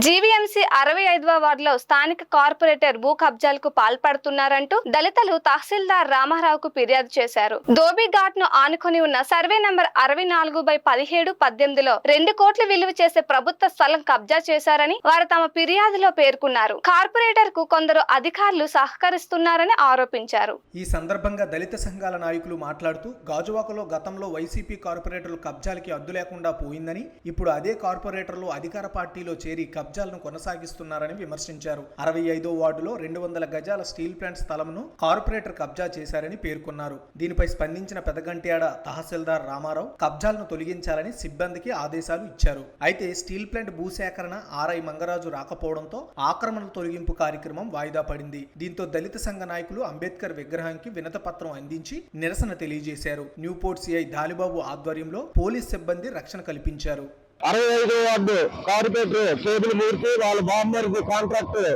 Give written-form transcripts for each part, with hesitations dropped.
GVMC 65వ వార్డులో స్థానిక corporator భూ కబ్జాలకు పాల్పడుతున్నారంటూ దళితులు తహసీల్దార్ రామారావుకు ఫిర్యాదు చేశారు. ధోబీఘాట్ ను ఆనుకొని ఉన్న సర్వే నంబర్ 64/17-18లో 2 కోట్ల విలువ చేసే ప్రభుత్వ స్థలం కబ్జా చేశారని వారు తమ ఫిర్యాదులో పేర్కొన్నారు. కార్పొరేటర్ కు కొందరు అధికారులు సహకరిస్తున్నారని ఆరోపించారు. ఈ సందర్భంగా దళిత సంఘాల నాయకులు మాట్లాడుతూ గాజువాకలో గతంలో వైసీపీ కార్పొరేటర్లు కబ్జాలకి అద్దు లేకుండా పోయిందని, ఇప్పుడు అదే కార్పొరేటర్లు అధికార పార్టీలో చేరి కబ్జాలను కొనసాగిస్తున్నారని విమర్శించారు. 65వ వార్డులో 200 గజాల స్టీల్ ప్లాంట్ స్థలంను కార్పొరేటర్ కబ్జా చేశారని పేర్కొన్నారు. దీనిపై స్పందించిన పెదగంట్యాడ తహసీల్దార్ రామారావు కబ్జాలను తొలగించాలని సిబ్బందికి ఆదేశాలు ఇచ్చారు. అయితే స్టీల్ ప్లాంట్ భూసేకరణ ఆర్ఐ మంగరాజు రాకపోవడంతో ఆక్రమణల తొలగింపు కార్యక్రమం వాయిదా పడింది. దీంతో దళిత సంఘ నాయకులు అంబేద్కర్ విగ్రహానికి వినతపత్రం అందించి నిరసన తెలియజేశారు. న్యూపోర్ట్ సిఐ దాలిబాబు ఆధ్వర్యంలో పోలీస్ సిబ్బంది రక్షణ కల్పించారు. 65వ వార్డు కార్పొరేటర్ కేబుల్ మూర్తి వాళ్ళ బాంబర్కి కాంట్రాక్టర్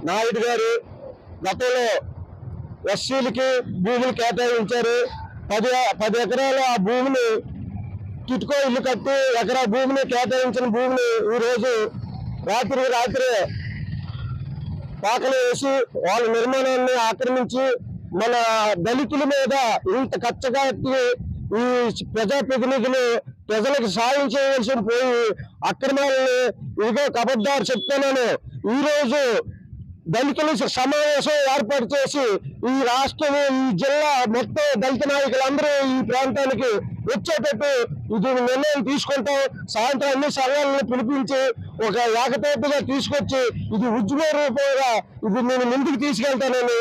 నాయుడు గారు గతంలో ఎస్సీలకి భూములు కేటాయించారు. 10 ఎకరాల ఆ భూమిని కిటుకో ఇల్లు కట్టి ఎకరా భూమిని కేటాయించిన భూమిని ఈరోజు రాత్రి పాకలు వేసి వాళ్ళ నిర్మాణాన్ని ఆక్రమించి మన దళితుల మీద ఇంత కచ్చగా ఈ ప్రజాప్రతినిధులు ప్రజలకు సాయం చేయవలసి పోయి అక్రమాలని ఇదిగో కబడ్దారు చెప్తున్నాను. ఈ రోజు దళితుల సమావేశం ఏర్పాటు చేసి ఈ రాష్ట్రం ఈ జిల్లా మొత్తం దళిత నాయకులందరూ ఈ ప్రాంతానికి వచ్చేటట్టు ఇది నిర్ణయం తీసుకుంటాం. సాయంత్రం అన్ని సంఘాలను పిలిపించి ఒక ఏకతాటిగా తీసుకొచ్చి ఇది ఉద్యమ రూపంగా ఇది నేను ముందుకు తీసుకెళ్తానని